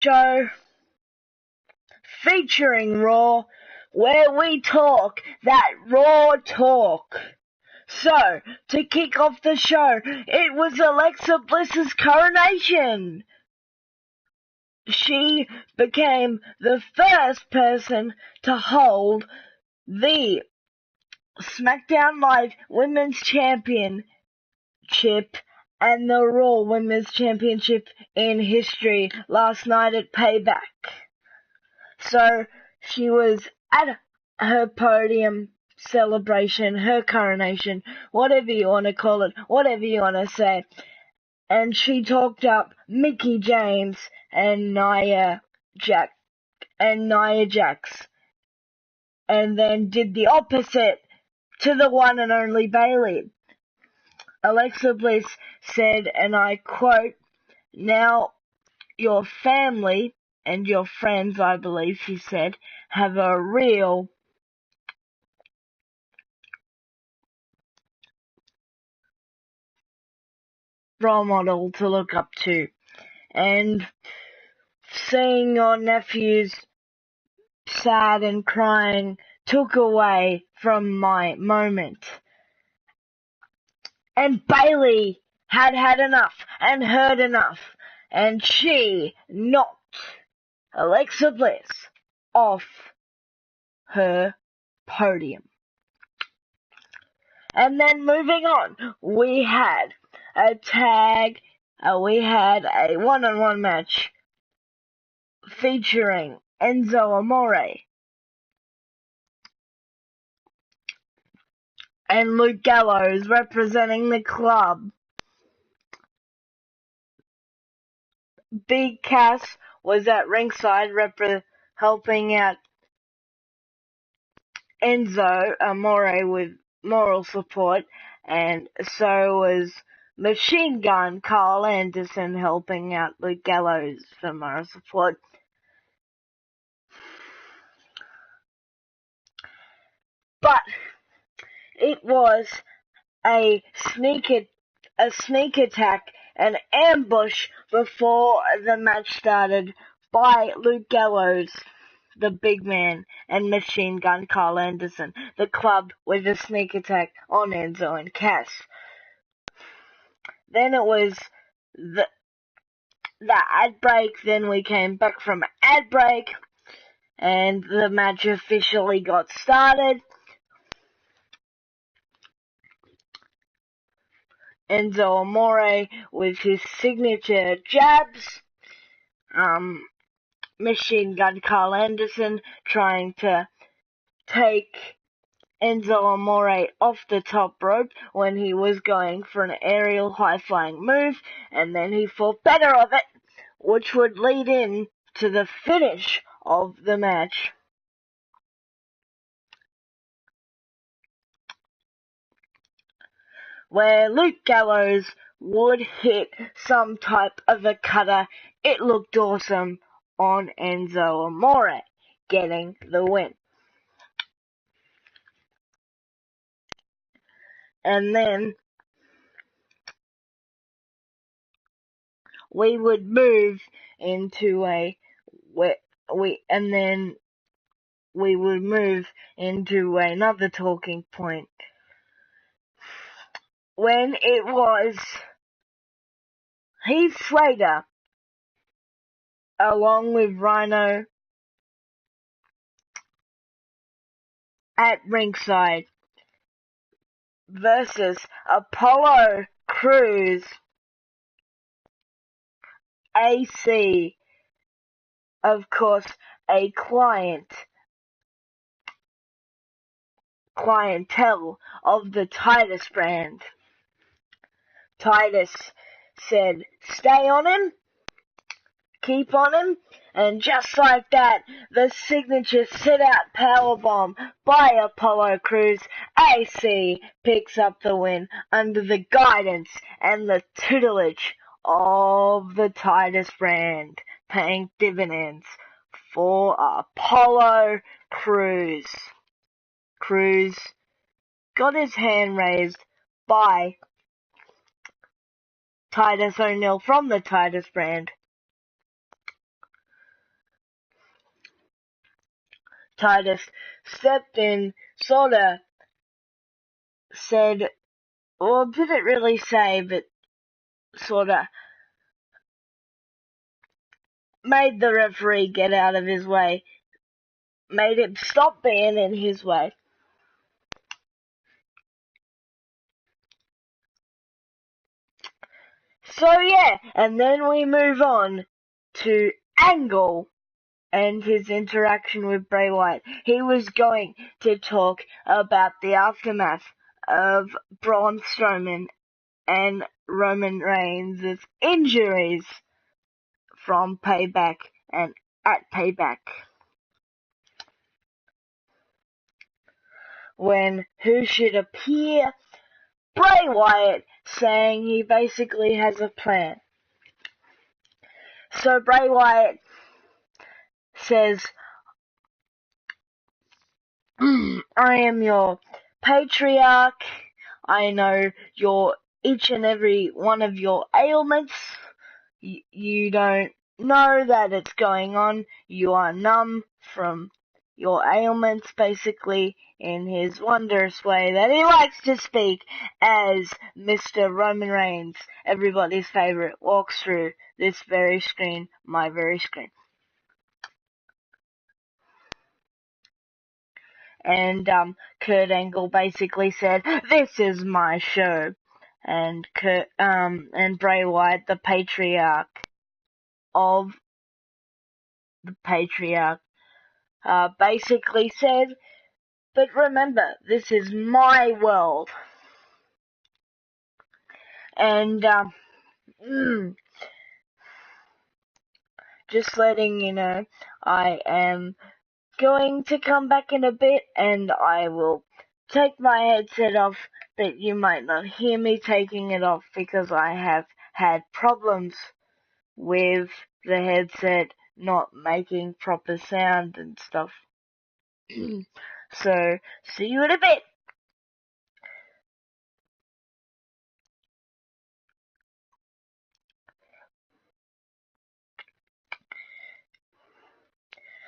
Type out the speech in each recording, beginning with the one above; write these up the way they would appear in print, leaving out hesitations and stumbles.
show featuring Raw, where we talk that raw talk. So, to kick off the show, it was Alexa Bliss's coronation. She became the first person to hold the SmackDown Live Women's Championship and the Raw Women's Championship in history last night at Payback. So she was at her podium celebration, her coronation, whatever you want to call it, whatever you want to say. And she talked up Mickie James and Nia Jax, and then did the opposite to the one and only Bayley. Alexa Bliss said, and I quote, "Now your family and your friends," I believe she said, "have a real role model to look up to." And seeing your nephews sad and crying took away from my moment. And Bayley had had enough and heard enough, and she knocked Alexa Bliss off her podium. And then moving on, we had a one-on-one match featuring Enzo Amore and Luke Gallows representing the club. Big Cass was at ringside helping out Enzo Amore with moral support, and so was Machine Gun Carl Anderson helping out Luke Gallows for moral support. But it was a sneak attack, an ambush before the match started by Luke Gallows, the big man, and Machine Gun Carl Anderson, the club, with a sneak attack on Enzo and Cass. Then it was the ad break, then we came back from ad break, and the match officially got started. Enzo Amore with his signature jabs. Machine Gun Carl Anderson trying to take Enzo Amore off the top rope when he was going for an aerial high-flying move, and then he thought better of it, which would lead in to the finish of the match. Where Luke Gallows would hit some type of a cutter. It looked awesome on Enzo Amore, getting the win. And then we would move into another talking point when it was Heath Slater along with Rhino at ringside versus Apollo Crews, AC, of course, a clientele of the Titus brand. Titus said, "Stay on him, keep on him," and just like that, the signature sit-out powerbomb by Apollo Crews, AC picks up the win under the guidance and the tutelage of the Titus brand, paying dividends for Apollo Crews. Crews got his hand raised by Titus O'Neil from the Titus brand. Titus stepped in, sorta said, well, didn't really say, but sorta made the referee get out of his way, made him stop being in his way. So yeah, and then we move on to Angle and his interaction with Bray Wyatt. He was going to talk about the aftermath of Braun Strowman and Roman Reigns' injuries from Payback and at Payback. When who should appear? Bray Wyatt, saying he basically has a plan. So Bray Wyatt says, I am your patriarch. I know each and every one of your ailments. You don't know that it's going on. You are numb from your ailments, basically, in his wondrous way that he likes to speak as Mr. Roman Reigns, everybody's favorite, walks through this very screen, my very screen. And Kurt Angle basically said, "This is my show," and Bray Wyatt, the patriarch of the patriarch, basically said, "But remember, this is my world." And just letting you know, I am going to come back in a bit, and I will take my headset off, but you might not hear me taking it off because I have had problems with the headset not making proper sound and stuff. So, see you in a bit.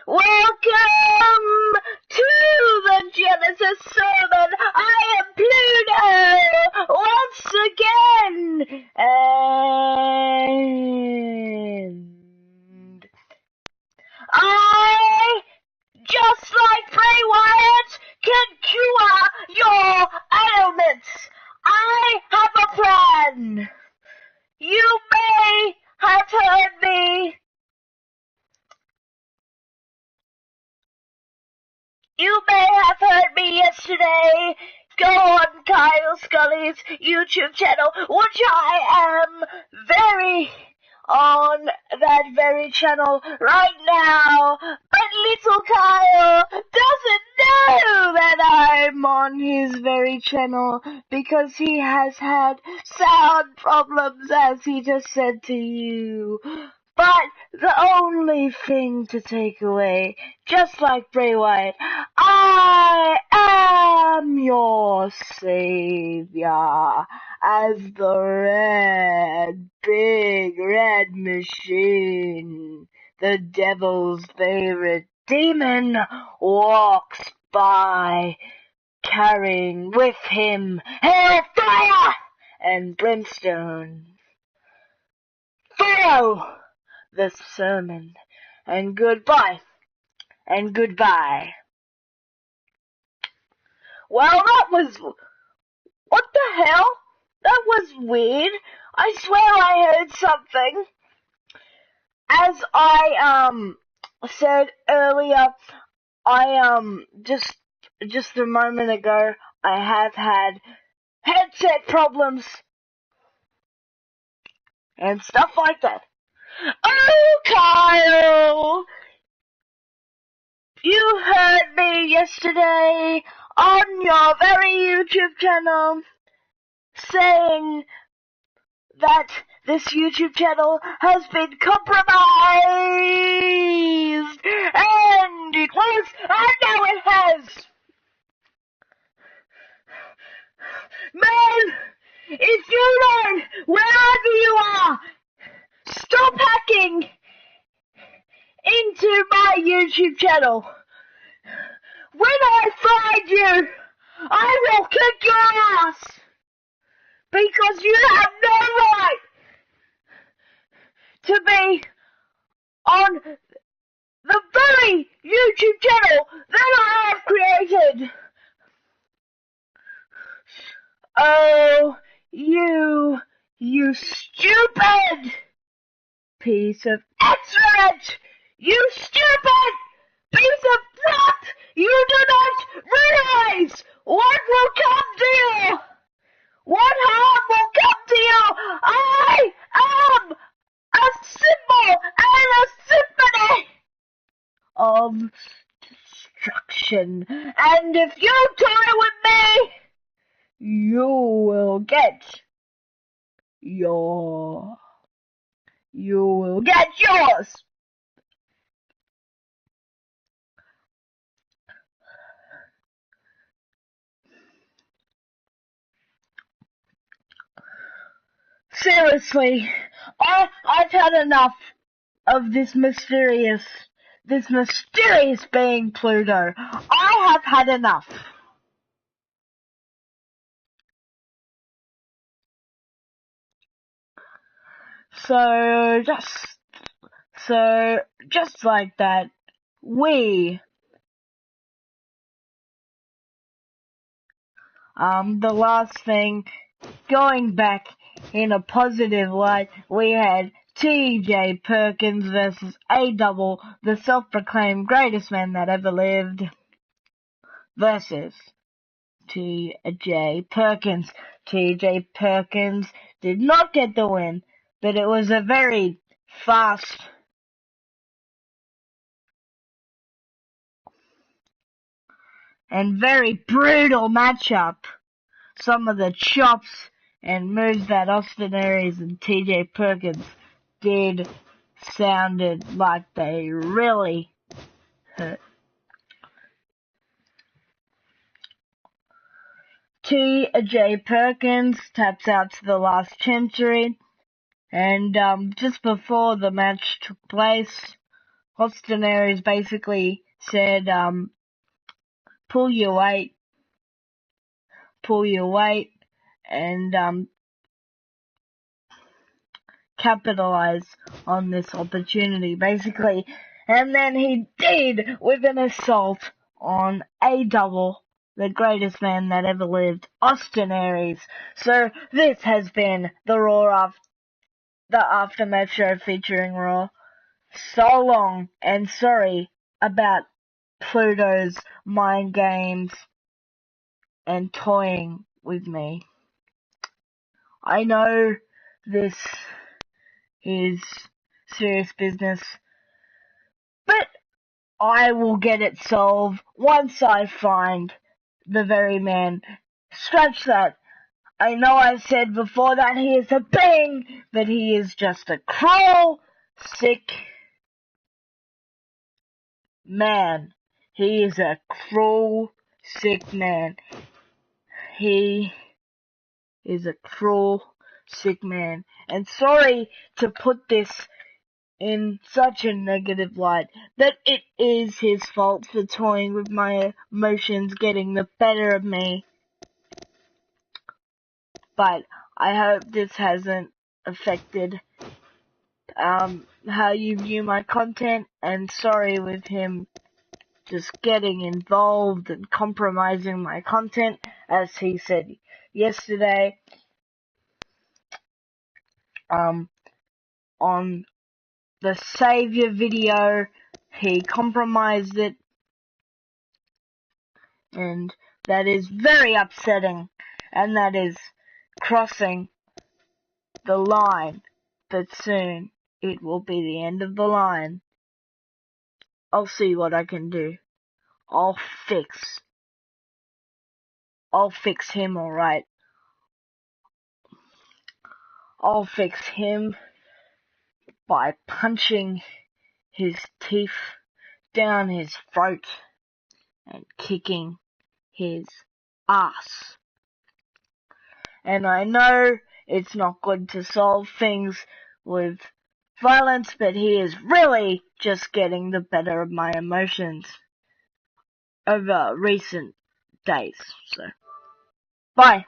Welcome to the Genesis Sermon. I am Pluto once again, and I, just like Bray Wyatt, can cure your ailments. I have a plan. You may have heard me. You may have heard me yesterday go on Kyle Scully's YouTube channel, which I am very on that very channel right now, but little Kyle doesn't know that I'm on his very channel because he has had sound problems, as he just said to you. But the only thing to take away, just like Bray Wyatt, I am your savior as the big red machine, the devil's favorite demon, walks by, carrying with him hellfire and brimstone. Follow the sermon, and goodbye, and goodbye. Well, what the hell? That was weird. I swear I heard something. As I, said earlier, just a moment ago, I have had headset problems and stuff like that. Oh, Kyle! You heard me yesterday on your very YouTube channel saying that this YouTube channel has been compromised, and it was, I know it has. Man, if you don't, wherever you are, stop hacking into my YouTube channel. when I find you, I will kick your ass! Because you have no right to be on the very YouTube channel that I have created! Oh, you stupid piece of excrement! You stupid piece of crap! You do not realize what will come to you! What harm will come to you? I am a symbol and a symphony of destruction. And if you toy with me, you will get yours. Seriously, I've had enough of this mysterious being Pluto. I have had enough. So just like that, the last thing, going back in a positive light, we had T.J. Perkins versus A-Double, the self-proclaimed greatest man that ever lived, versus T.J. Perkins. T.J. Perkins did not get the win, but it was a very fast and very brutal matchup. Some of the chops and moves that Austin Aries and T.J. Perkins did sounded like they really hurt. T.J. Perkins taps out to the last century, and just before the match took place, Austin Aries basically said, pull your weight, and capitalize on this opportunity, basically. And then he did with an assault on A-Double, the greatest man that ever lived, Austin Aries. So this has been the Aftermath show featuring Raw. So long, and sorry about Pluto's mind games and toying with me. I know this is serious business, but I will get it solved once I find the very man. Scratch that. I know I said before that he is a being, but he is just a cruel, sick man. He is a cruel, sick man. He is a cruel, sick man. And sorry to put this in such a negative light, but it is his fault for toying with my emotions, getting the better of me. But I hope this hasn't affected how you view my content, and sorry with him just getting involved and compromising my content, as he said yesterday, on the Savior video. He compromised it, and that is very upsetting, and that is crossing the line, but soon it will be the end of the line. I'll see what I can do. I'll fix him, alright. I'll fix him by punching his teeth down his throat and kicking his ass. And I know it's not good to solve things with violence, but he is really just getting the better of my emotions. over recent days. So, bye.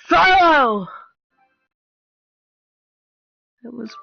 Follow! It was